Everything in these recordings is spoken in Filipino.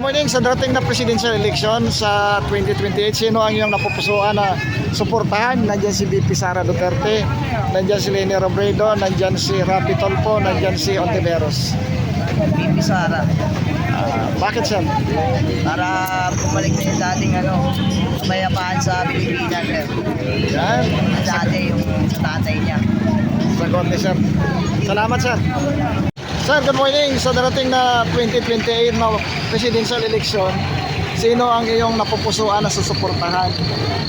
Morning, sa darating na presidential election sa 2028, sino ang iyong napupusuan na suportahan? Nandiyan si VP Sara Duterte, nandiyan si Leni Robredo, nandiyan si Rapi Tulfo, nandiyan si Ontiveros. VP Sara. Bakit siya? Para bumalik na yung dating kamayapaan sa Pilipinas. Yan, Dati yung tatay niya. sagot ni sir. Salamat sir. Sir, good morning. Sa darating na 2028 na presidential election, sino ang iyong napupusuan na susuportahan?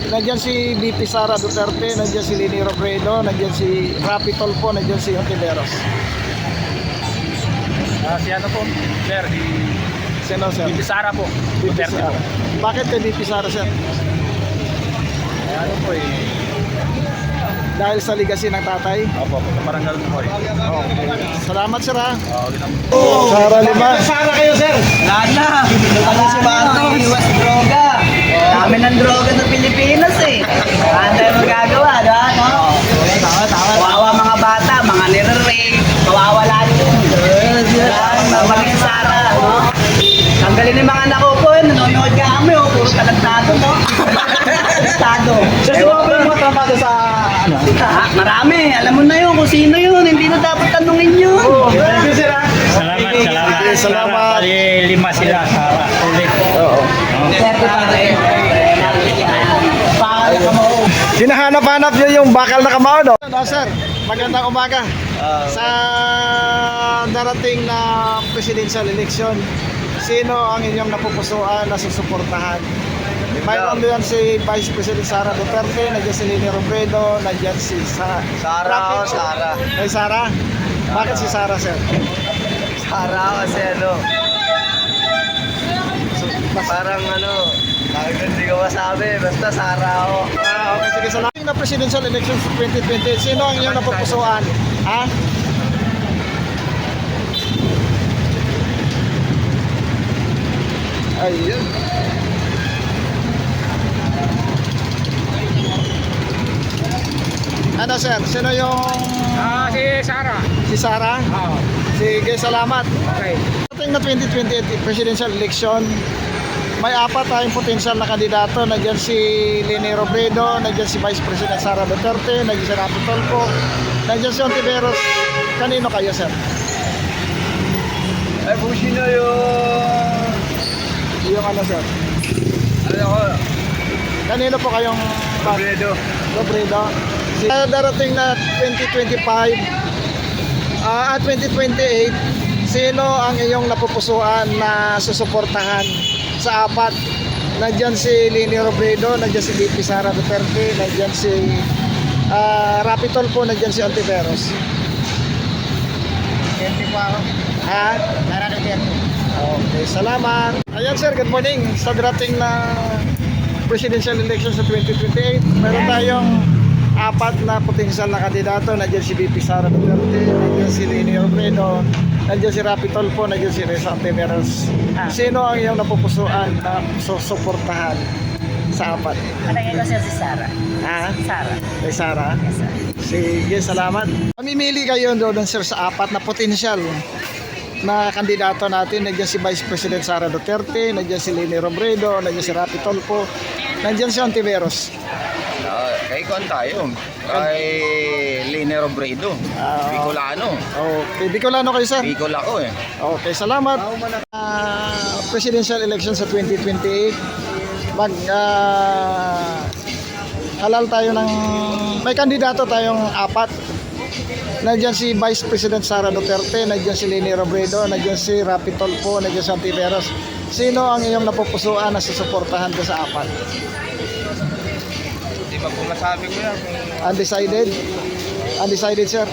Nandiyan si VP Sara Duterte, nandiyan si Leni Robredo, nandiyan si Rapi Tulfo, nandiyan si Ontiveros. Si ano po, sir, Sino sir? VP Sara po. VP Duterte Sara. po. Bakit kay VP Sara sir? Ano po Dahil sa legacy ng tatay? Opo, parang ganun po Okay. Salamat sir ha. Okay lang. Sara lima. Sara kayo, sir. Lahat na! Ano si Bato? Iwas droga! Dami ng droga sa Pilipinas eh. Ano tayo magagawa, no? Tama. Kawawa mga bata, mga nire-rape, mawawala din. Mabalik Sara, no? Tanggalin yung mga anak ko po, nanonood ka kami, puro talagtado, no? Talagtado. Sino ba yung mga trabaho sa ano? Marami, alam mo na yun kung sino yun, hindi na dapat tanungin yun. Thank you, sir. Salamat. Salamat. Bali, 5 sila, Sara. Ulit. Oo. Siyempre pa rin. Pakala ka mo. Hinahanap-hanap niyo yung bakal na kamao, no? Sir, magandang umaga. Sa darating na presidential election, sino ang inyong napupusuan na susuportahan? Mayroon doon si Vice President Sara Duterte, nandiyan si Leni Robredo, nandiyan si Sara. Ay, Sara? Bakit si Sara, sir? Sara kasi parang bakit hindi ko masabi, basta Sara ako. Okay, sige. Sa darating na presidential election sa 2028, sino ang inyong napupusuan? Ha? Ayun. Ano sir? Sino yung Si Sara. si Sara? Oo. Sige, salamat. Okay. Ating na 2028 presidential election, may 4 tayong potensyal na kandidato. Nandiyan si Leni Robredo, nandiyan si Vice President Sara Duterte, nandiyan si Rapi Tulfo, nandiyan si Ontiveros. Kanino kayo sir? Ay, kung sino yung... Yung ano sir? Kanino po kayong Robredo. Robredo? Sa darating na 2025 at 2028, sino ang iyong napupusuan na susuportahan sa 4? Nandiyan si Leni Robredo, nandiyan si VP Sara Duterte, nandiyan si Rapi Tulfo, nandiyan si Ontiveros. Siyempre po ako. Ha? Sara Duterte. Okay, salamat. Ayan sir, good morning. Sa darating na presidential election sa 2028, meron tayong 4 na potensyal na kandidato. Nandiyan si VP Sara Duterte, nandiyan si Leni Robredo, nandiyan si Rapi Tulfo, nandiyan si Reza Ontiveros. Sino ang iyong napupusuan na susuportahan sa 4? Palagay ko siya si Sara. Ha? Sara. Kay Sara? Yes, sir. Sige, salamat. Mamimili kayo doon sir sa 4 na potensyal na kandidato natin. Nandiyan si Vice President Sara Duterte, nandiyan si Leni Robredo, nandiyan si Rapi Tulfo, nandiyan si Ontiveros. Kay Kwan tayo. Kay Leni Robredo. Bicolano. Okay, Bicolano kayo sir? Bicol ako eh. Okay, salamat. Presidential election sa 2028. Halal tayo ng may kandidato tayong 4. Nandiyan si Vice President Sara Duterte, nandiyan si Leni Robredo, nandiyan si Rapi Tulfo, nandiyan si Ontiveros. Sino ang iyong napupusuan na susuportahan ko sa 4? Hindi pa po masabi ko yan. Undecided? Undecided sir.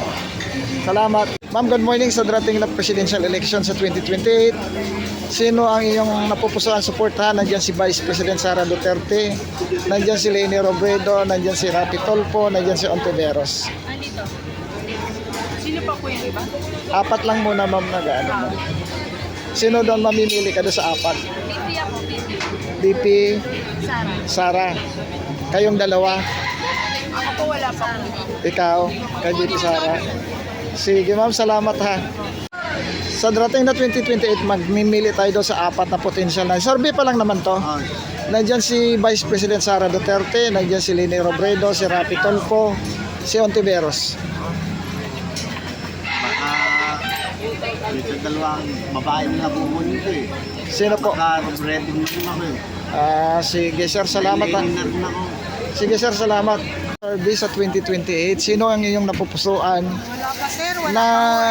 Salamat. Ma'am, good morning. Sa darating na presidential election sa 2028, sino ang iyong napupusuan suportahan? Nandiyan si Vice President Sara Duterte, nandiyan si Leni Robredo, nandiyan si Rapi Tulfo, nandiyan si Ontiveros. Andito. Sino pa po yung iba? 4 lang muna ma'am na gaano mo. Sino doon mamimili ka doon sa 4? BP ako, BP. VP Sara. Sara. Kayong dalawa. Ako po wala pa akong Ikaw, kay VP Sara. Sige ma'am, salamat ha. Sa darating na 2028, magmimili tayo doon sa apat na potential na. Survey pa lang naman to. Nandiyan si Vice President Sara Duterte, nandiyan si Leni Robredo, si Rapi Tulfo, si Ontiveros. Dito dalawang babae na bubuni ko eh. Sino po? Ready mo ako eh. Sige sir, salamat ha. Sige sir, salamat. Survey sa 2028, sino ang inyong napupusuan na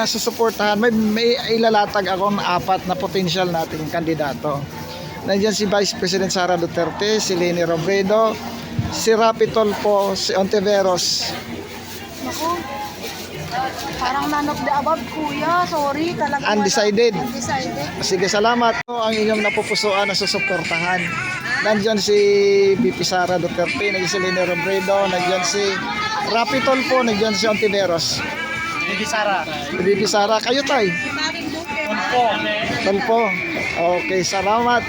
susuportahan? May ilalatag akong apat na potential nating kandidato. Nandiyan si Vice President Sara Duterte, si Leni Robredo, si Rapi Tulfo, si Ontiveros. Naku, parang none of the above, kuya. Sorry, talaga. Undecided. Undecided. Sige, salamat. Ang inyong napupusuan na susuportahan. Nandiyan si VP Sara Duterte, nandiyan si Leni Robredo, nandiyan si Rapi Tulfo, nandiyan si Ontiveros. Hindi Sara. VP Sara, kayo tay. Tulfo. Okay, salamat.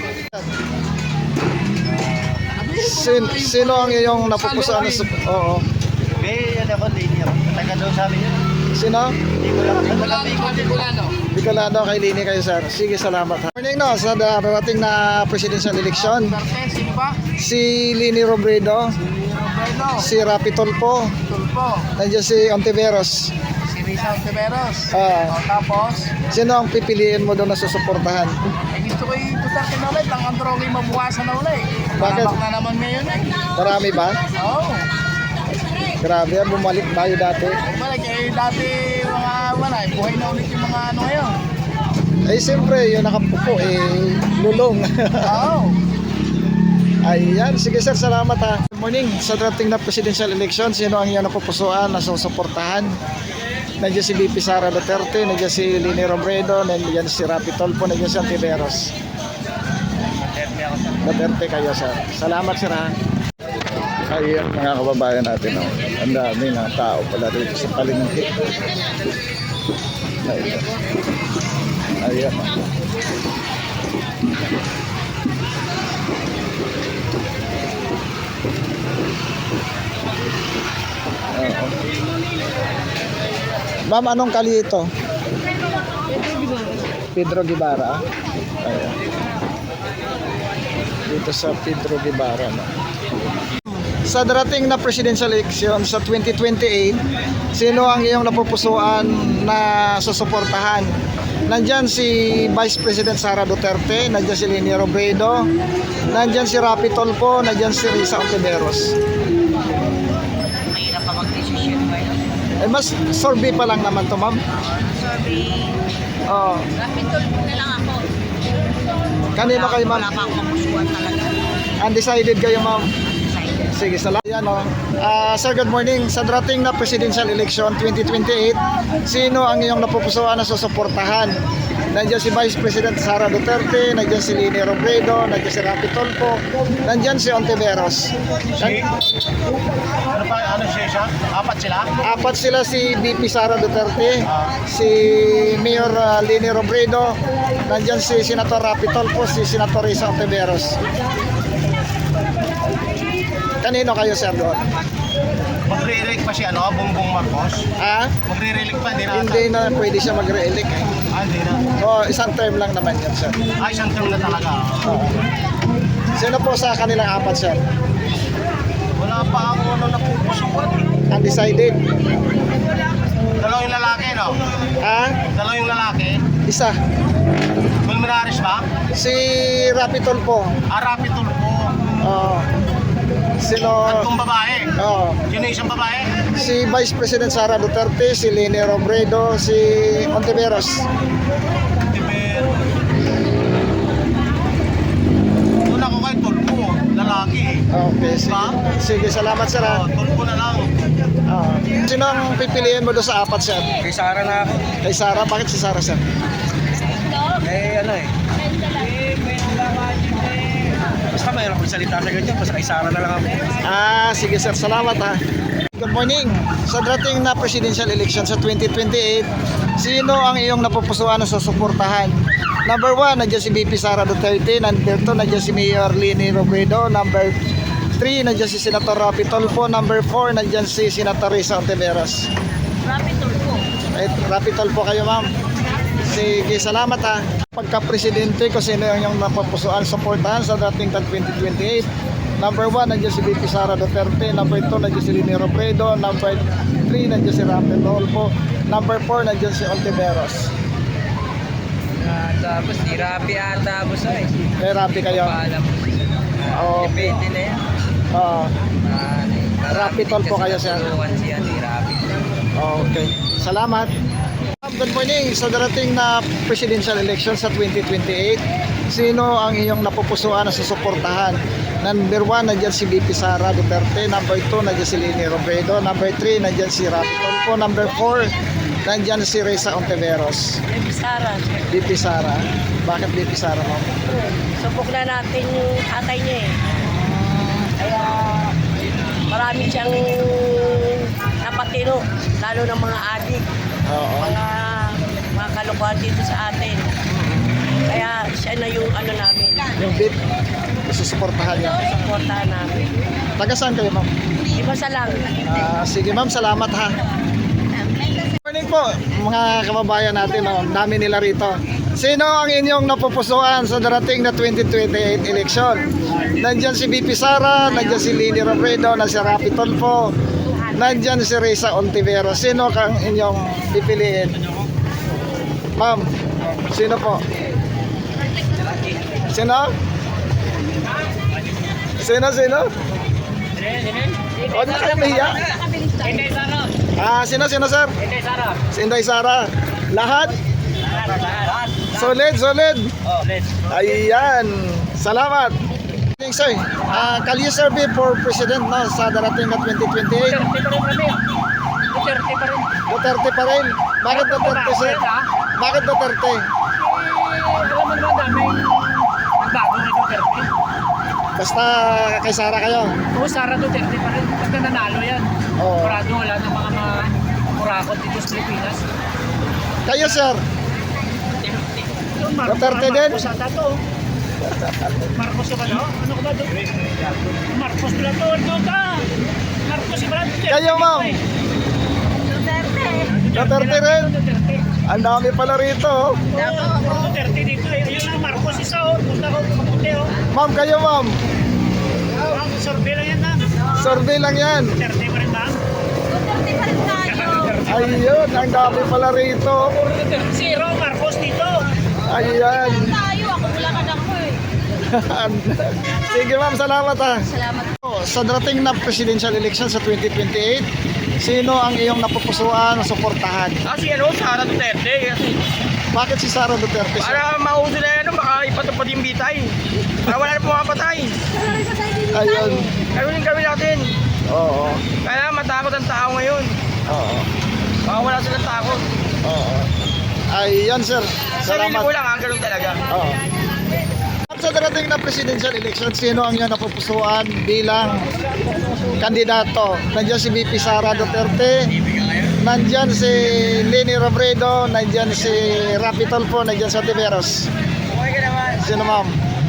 Sino ang iyong napupusuan na Oo. May ano ako, Leni ako. Taga doon sa amin yun. Sino? Bicolano. Bicolano, kay Lini kayo sir. Sige, salamat. Morning no, sa darating na presidential election. Sino ba? Si Leni Robredo, Robredo. si Rapi Tulfo, Tulfo. nandiyan si Ontiveros. Si Risa Ontiveros. Tapos, Sino ang pipiliin mo doon na susuportahan? gusto ko yung Duterte na ulit. Ang androgi mabukasan na ulit. Bakit? Malabak na naman ngayon eh. Marami ba? Oo. Grabe yan, bumalik tayo dati. Balik eh, dati mga wala, buhay na ulit yung mga ano ngayon. Eh siyempre, yung nakapupo, lulong. Oo. Ayan, sige sir, salamat ha. Good morning, sa darating na presidential election, sino ang iyong napupusuan na susuportahan? Nandiyan si VP Sara Duterte, nandiyan si Leni Robredo, nandiyan si Rapi Tulfo, nandiyan si Ontiveros. Duterte kayo sir. Salamat sir ha. Ayan mga kababayan natin, oh. Ang dami ng tao pala rito sa palengke. Ayan. Ayan. Oo. Ma'am, anong kali ito? Pedro Guevara. Ayan. Dito sa Pedro Guevara. No? Sa darating na presidential election sa 2028, sino ang iyong napupusuan na susuportahan? Nandyan si Vice President Sara Duterte, nandyan si Leni Robredo, nandyan si Rapi Tulfo, nandyan si Risa Ontiveros. Mahirap pa mag-decision ngayon. Mas survey pa lang naman to ma'am. Sorry. Oh. Rapi Tulfo na lang ako. Kanino kayo ma'am? Wala pa akong mapusuan talaga. Undecided kayo ma'am? Sige, salamat. Yan, oh. Sir, good morning. Sa darating na presidential election 2028, sino ang iyong napupusuan na susuportahan? Nandiyan si Vice President Sara Duterte, nandiyan si Leni Robredo, nandiyan si Rapi Tulfo, nandiyan si Ontiveros. Ano siya? Apat sila? Apat sila, si VP Sara Duterte, si Mayor Leni Robredo, nandiyan si Senator Rapi Tulfo, si Senator Risa Ontiveros. Kanino kayo sir doon? Magre-elect pa si Bongbong Marcos? Ha? Magre-elect pa, Hindi na pwede siya mag-re-elect. Hindi na. Isang term lang naman yan sir. Isang term na talaga. Sino po sa kanilang apat sir? Wala pa ako napupusuan. Undecided. Dalawang lalaki, no? Ha? Dalawang lalaki. Isa. Bulminaris ba? Si Rapi Tulfo. Rapi Tulfo. Sino? Tatlong babae. Yun yung isang babae. Si Vice President Sara Duterte, si Leni Robredo, si Ontiveros. Doon ako kay Tulfo, lalaki. Okay, sige. Sige, salamat sir ha. Tulfo na lang. Sino ang pipiliin mo doon sa apat sir? Kay Sara na ako. Kay Sara, bakit si Sara sir? Basta mayroon akong salita na ganyan, basta kay Sara na lang ako. Sige sir, salamat ha. Good morning. Sa darating na presidential election sa 2028, sino ang iyong napupusuan na susuportahan? Number 1, nandiyan si VP Sara Duterte. Number 2, nandiyan si Mayor Leni Robredo. Number 3, nandiyan si Senator Rapi Tulfo. Number 4, nandiyan si Senator Risa Ontiveros. Rapi Tulfo. Rapi Tulfo kayo ma'am. Sige, salamat ha. Pagka-presidente ko, sino yung napapusuan, supportahan sa dating tag 2028? Number 1, nandiyan si VP Sara Duterte. Number 2, nandiyan si Leni Robredo. Number 3, nandiyan si Rafael Tulfo. Number 4, nandiyan si Ontiveros. Tapos si Rapi ata boss ay. May rapi kayo? Paalam. Oo. Depende na yan. Oo. Rapi Tulfo kayo, sir. Siya si Rapi. Okay. Salamat. Good morning. Sa darating na presidential election sa 2028, sino ang iyong napupusuan na susuportahan? Number 1, nandiyan si VP Sara Duterte. Number 2, nandiyan si Leni Robredo. Number 3, nandiyan si Rafi Tulfo. Number 4, nandiyan si Reza Ontiveros. Sara, VP Sara. Bakit VP Sara mo? subok na natin yung atay niya eh. Kaya marami siyang napatino, lalo ng mga adik, Oo. mga kalokohan dito sa atin. Kaya siya na yung ano namin, Yung VIP, susuportahan niya. supportahan namin. Taga saan kayo, ma'am? Iba sa lang. Sige, ma'am. Salamat, ha. Morning po, mga kababayan natin. Oh. Dami nila rito. Sino ang inyong napupusuan sa darating na 2028 election? Nandyan si VP Sara, nandyan si Leni Robredo, nandyan si Rafi Tulfo, nandyan si Reza Ontiveros. Sino kang inyong pipiliin? Ma'am, sino po? Sino? Sino? O, di na kayo mahiya? Sino, sir? Si Inday Sara. Lahat? Solid. Ayan. Salamat. Sir, Kalye survey for president no, sa darating na 2028. Duterte pa rin. Bakit Duterte, sir? Bakit Duterte? Alam mo naman daming nagbago na Duterte. Basta kay Sara kayo. Oo, Sara Duterte pa rin. Basta nanalo yan. Oo. Murado wala ng mga murakot dito sa Pilipinas. Kayo, sir. Yung Duterte din? Marcos ata to. Marcos ka ba no? Ano ka ba doon? Marcos pala to. Doon ka. Marcos pala. Kayo, ma'am. Duterte rin. Duterte. Ang dami pala rito. Oh. Duterte dito eh. Ayun lang Marcos isa oh. Punta ko pumunti oh. Ma'am, kayo, ma'am. Ang survey lang yan ma'am. Survey lang yan. Duterte pa rin ma'am. Duterte pa rin tayo. Ayun, ang dami pala rito. Zero Marcos dito. Ayan. Tayo, ako wala ka na ako eh. Sige, ma'am, salamat ha. Salamat. Sa darating na presidential election sa 2028, sino ang iyong napupusuan o suportahan? Kasi Sara Duterte. Kasi Bakit si Sara Duterte, sir? para mauso na yan, baka ipatupad yung bitay. Para wala na pumapatay. Ayun. Ganun yung gawin natin. Oo. Kaya matakot ang tao ngayon. Oo. Baka wala silang takot. Oo. Ayun, sir. Sarili Salamat. ko lang, ganun talaga. Oo. At sa darating na presidential election, sino ang iyong napupusuan bilang kandidato? Nandiyan si VP Sara Duterte, nandiyan si Leni Robredo, nandiyan si Rafi Tulfo, nandiyan si Ontiveros. Okay ka naman. Sino, ma'am?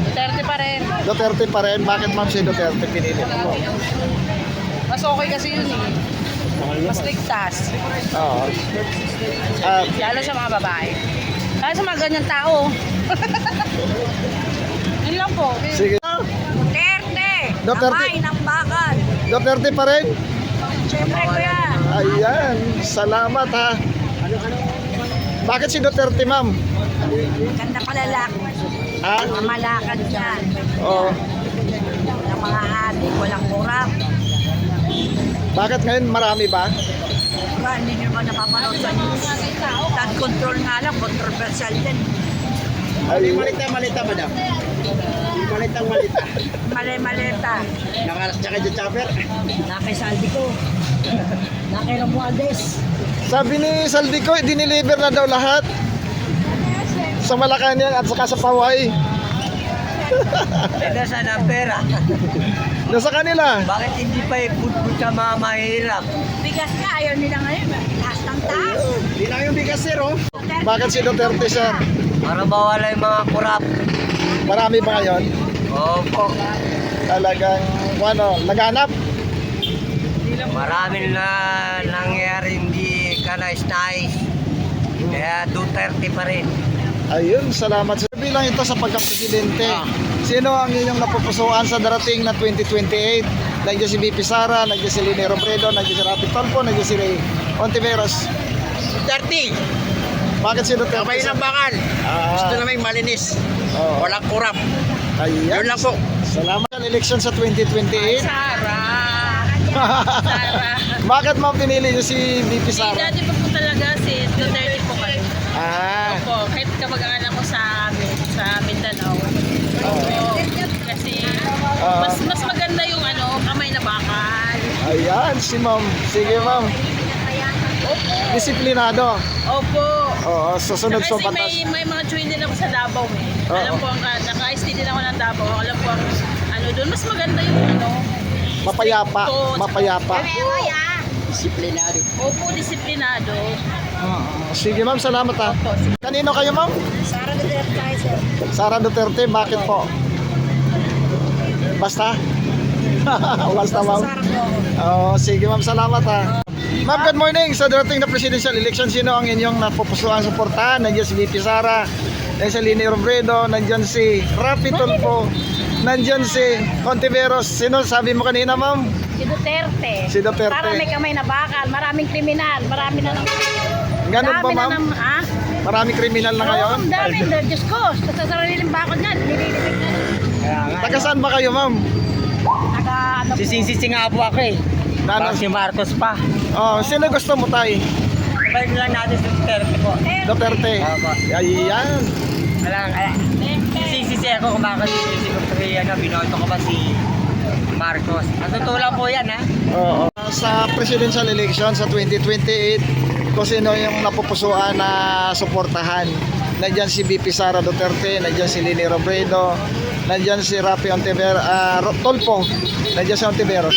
Duterte pa rin. Duterte pa rin. Bakit, ma'am, si Duterte pinili mo? Mas okay kasi yun eh. Mas ligtas. Oo. At Lalo sa mga babae. Lalo sa mga ganyan tao. Yun lang po. sige. Duterte! Duterte. Kamay ng bakal. Duterte pa rin? Siyempre kuya. Ayan. Salamat, ha. Bakit si Duterte, ma'am? Ganda palalaki. Ha? Mamalakad yan. Oo. Ng mga adik, walang kurap. Bakit ngayon marami ba? Diba, hindi nyo ba napapanood sa news? Flood control nga lang, controversial din. Ay, Malita, madam. Malita. Mali-maleta. Nakaras niya kay Chopper. Nakay saldi ko. Nakay Romualdez. sabi ni Saldico, diniliver na daw lahat. Sa Malacanang at saka sa Paway. Ito sa pera. Nasa kanila. Bakit hindi pa i-put sa mga mahirap? Bigas ka, ayaw nila ngayon. Taas ng taas. Hindi lang yung bigas, sir, oh. Bakit si Duterte, sir? Para mawala yung mga kurap. Marami ba ngayon? Opo. Talagang, naghanap? Maraming na nangyari hindi ka nais-nais. Kaya Duterte pa rin. Ayun, salamat sir. Bilang ito sa pagka-presidente, sino ang inyong napupusuan sa darating na 2028? Nandiyan si BP Sara, nandiyan si Lini Robredo, nandiyan si Rapi Tulfo, nandiyan si Ray Ontiveros. 30. Bakit si Duterte? Kamay ng bakal. Gusto na may malinis. Oo. Walang kurap. Ayan. Yun lang po. Salamat sa election sa 2028. Sara. Bakit ma'am pinili niyo si BP Sara? Dati pa po talaga si Duterte po kayo. Ah, Opo, kahit kamag-anak ko sa amin, sa Mindanao. Opo, kasi mas maganda yung kamay na bakal. ayan si ma'am. Sige ma'am. Disiplinado. Opo. Oo, susunod sa Kasi batas. may mga join din ako sa Davao eh. Oo. Alam po naka-ST din ako ng Davao. Alam po ang doon. Mas maganda yung Mapayapa, mapayapa. Disiplinado. Opo, disiplinado. Sige ma'am, salamat ha. Opo. Kanino kayo ma'am? Sara Duterte, sir. Sara Duterte, bakit po? Basta? Basta ma'am. Oh, sige ma'am, salamat ha. Ma'am, good morning. Sa darating na presidential election, sino ang inyong napupusuan suportahan? Nandiyan si BP Sara, nandiyan si Lini Robredo, nandiyan si Rapi Tulfo, nandiyan si Ontiveros. Sino sabi mo kanina ma'am? Si Duterte. Si Duterte. Para may kamay na bakal, maraming kriminal, marami na Ganun ba ma'am? Maraming kriminal na ngayon? Oo, dami. Diyos ko, sa sariling bakal niyan, nililibig na. Taga saan ba kayo ma'am? Sisisi nga po ako eh. Nanas- Si Marcos pa. Oh, sino gusto mo tay? Balik lang natin sa Duterte po. Duterte. Opo. Ayan. Sisisi ako kung bakit sisisi ko sa binoto ko ba si Marcos. Ang totoo lang po yan ha. Oo. Sa presidential election sa 2028, kung sino yung napupusuan na suportahan. Nandiyan si BP Sara Duterte, nandiyan si Lini Robredo, nandiyan si Rapi Tulfo, nandiyan si Ontiveros.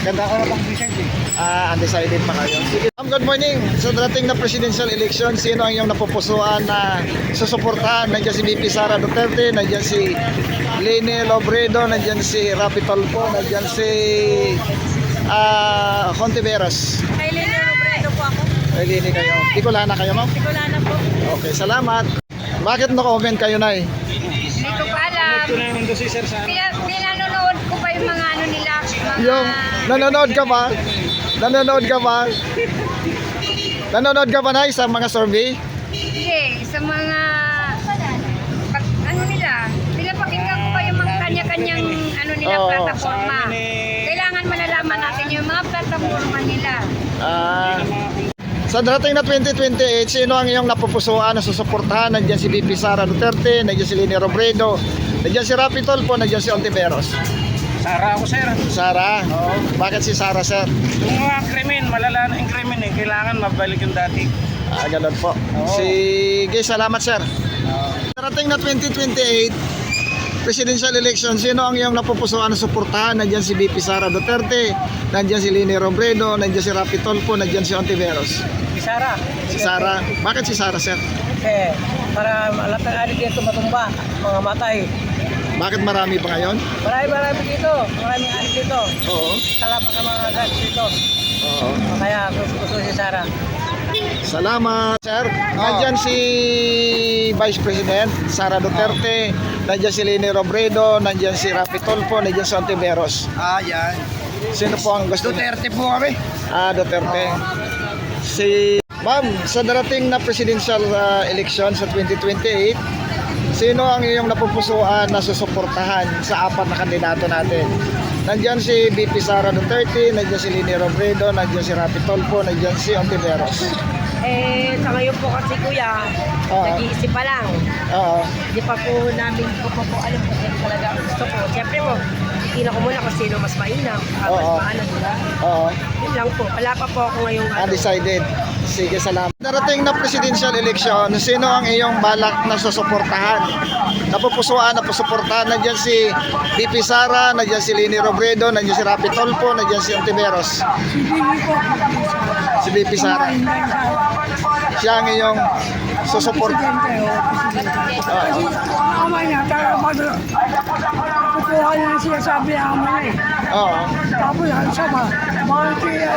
Ganda ko na pang undecided pa kayo. Sige. Good morning. Sa darating na presidential election, sino ang iyong napupusuan na susuportahan? Nandiyan si BP Sara Duterte, nandiyan si Lini Robredo, nandiyan si Rapi Tulfo, nandiyan si Ontiveros. Kay Lene Robredo po ako. Ay, Lini kayo. Bicolana kayo, ma'am? Bicolana po. Okay, salamat. Bakit no-comment kayo, Nay? Hindi ko pa alam. Pinanonood ko pa yung mga nila. Yung nanonood ka ba? Nanonood ka ba? Nanonood ka ba, Nay, sa mga survey? Hindi, sa mga nila. Pinapakinggan ko pa yung mga kanya-kanyang nila, Oo. plataforma. Kailangan malalaman natin yung mga plataforma nila. Sa darating na 2028, sino ang iyong napupusuan na susuportahan? Nandiyan si BP Sara Duterte, nandiyan si Lini Robredo, nandiyan si Rapi Tulfo, nandiyan si Ontiveros. Sara ako, sir. Sara? Bakit si Sara, sir? Yung mga krimen, malala na yung krimen eh. Kailangan mabalik yung dati. Ganun po. Sige, salamat, sir. Darating na 2028, presidential election, sino ang iyong napupusuan na suportahan? Nandiyan si BP Sara Duterte, nandiyan si Lini Robredo, nandiyan si Rapi Tulfo, nandiyan si Ontiveros. Si Sara. Si Sara. Bakit si Sara, sir? Kasi para lahat ng adik dito matumba, mga matay. Bakit marami pa ngayon? Marami dito. Maraming adik dito. Oo. Salamat sa mga guys dito. Oo. Kaya gusto si Sara. Salamat, sir. Nandiyan si Vice President Sara Duterte, nandiyan si Lini Robredo, nandiyan si Rapi Tulfo, nandiyan si Ontiveros. Yan. Sino po ang gusto niyo? Duterte po kami. Duterte. Si Ma'am, sa darating na presidential election sa 2028, sino ang iyong napupusuan na susuportahan sa apat na kandidato natin? Nandiyan si BP Sara Duterte, nandiyan si Lini Robredo, nandiyan si Rapi Tulfo, nandiyan si Ontiveros. Sa ngayon po kasi kuya, Oo. nag-iisip pa lang. Oo. Hindi pa po namin po alam kung ano talaga ang gusto ko. Siyempre po, titignan ko muna kung sino mas mainam, mas Oo. maano, diba? Oo. Yun lang po. Wala pa po ako ngayong Undecided. Sige, salamat. Darating na presidential election, sino ang iyong balak na susuportahan? Napupusuan, napusuportahan. Nandiyan si BP Sara, nandiyan si Lini Robredo, nandiyan si Rapi Tulfo, nandiyan si Ontiveros. Si BP Sara. Siya ang iyong susuport. nakuha niya ang sinasabi namin eh. Oo. Tapos ang sama, mga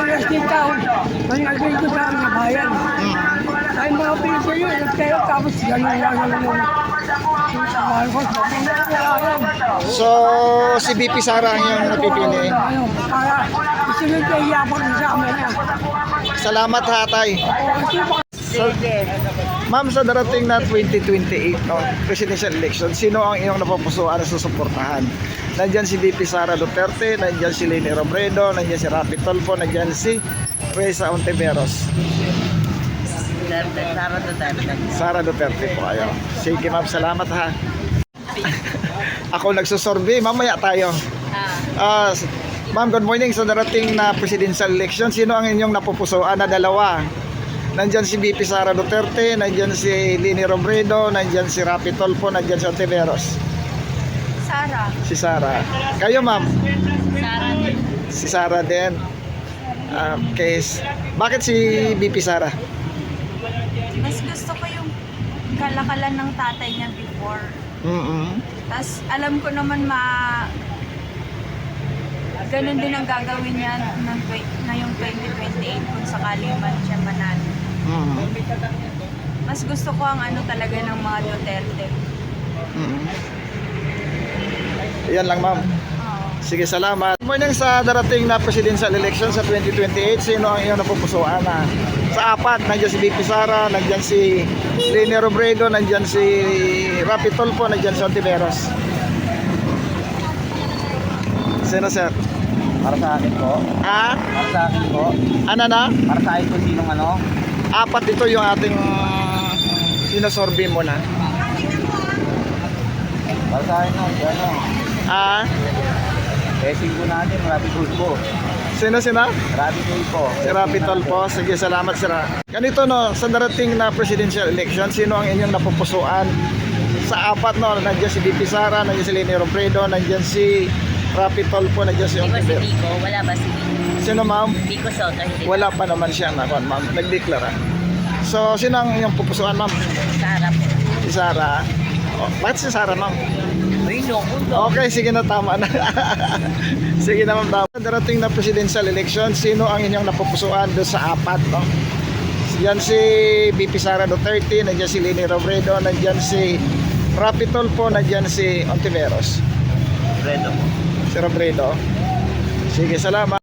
USD town, ang nag-radio sa amin na bayan. Dahil mga Pilipino, pero tapos gano'n lang yung mahal ko. So, si BP Sara ang iyong napipili. Para isunod na iyabang sa amin yan. Salamat ha, tay. Ma'am, sa darating na 2028 no, presidential election, sino ang iyong napupusuan na susuportahan? Nandyan si VP Sara Duterte, nandyan si Leni Robredo, nandyan si Rapi Tulfo, nandyan si Reza Ontiveros. Sara Duterte po kayo. Sige ma'am, salamat ha. Ako nagsusurvey, mamaya tayo. Ma'am, good morning. Sa darating na presidential election, sino ang inyong napupusuan na dalawa? Nandyan si VP Sara Duterte, nandyan si Leni Robredo, nandyan si Rapi Tulfo, nandyan si Ontiveros. Sara. Si Sara. Kayo ma'am? Sara din. Si Sara din. Bakit si VP Sara? Mas gusto ko yung kalakalan ng tatay niya before. Tapos alam ko naman ganun din ang gagawin niya na yung 2028 kung sakali man siya manalo. Mas gusto ko ang ano talaga ng mga Duterte. Yan lang ma'am. Sige, salamat. Morning, sa darating na presidential election sa 2028, sino ang iyong napupusuan na? Sa apat, nandiyan si VP Sara, nandiyan si Leni Robredo, nandiyan si Rapi Tulfo, nandiyan si Ontiveros. Sino sir? Para sa akin po. Ha? Para sa akin po. Ano na? Para sa akin po sinong ano? Apat ito yung ating sinasorbe mo na. Para sa akin ano? Ah? Testing po natin, Rapi Tulfo. Sino? Rapi Tulfo. Si Rapi Tulfo. Sige, salamat sir. Ganito no, sa darating na presidential election, sino ang inyong napupusuan? Sa apat no, nandiyan si VP Sara, nandiyan si Leni Robredo, nandiyan si Rapi Tulfo, nandiyan si Ontiveros. Wala ba si Biko? Sino ma'am? Biko Soto, hindi. Wala pa naman siya na ma'am, nagdeklara. So, sino ang inyong pupusuan ma'am? Sara po. Si Sara. Oh, bakit si Sara ma'am? Uy, no. Okay, sige na, tama na. Sige na ma'am, tama. Darating na presidential election, sino ang inyong napupusuan doon sa apat, no? Yan si VP Sara Duterte, nandiyan si Leni Robredo, nandiyan si Rapi Tulfo, nandiyan si Ontiveros. Redo po. Si Robredo. Sige, salamat.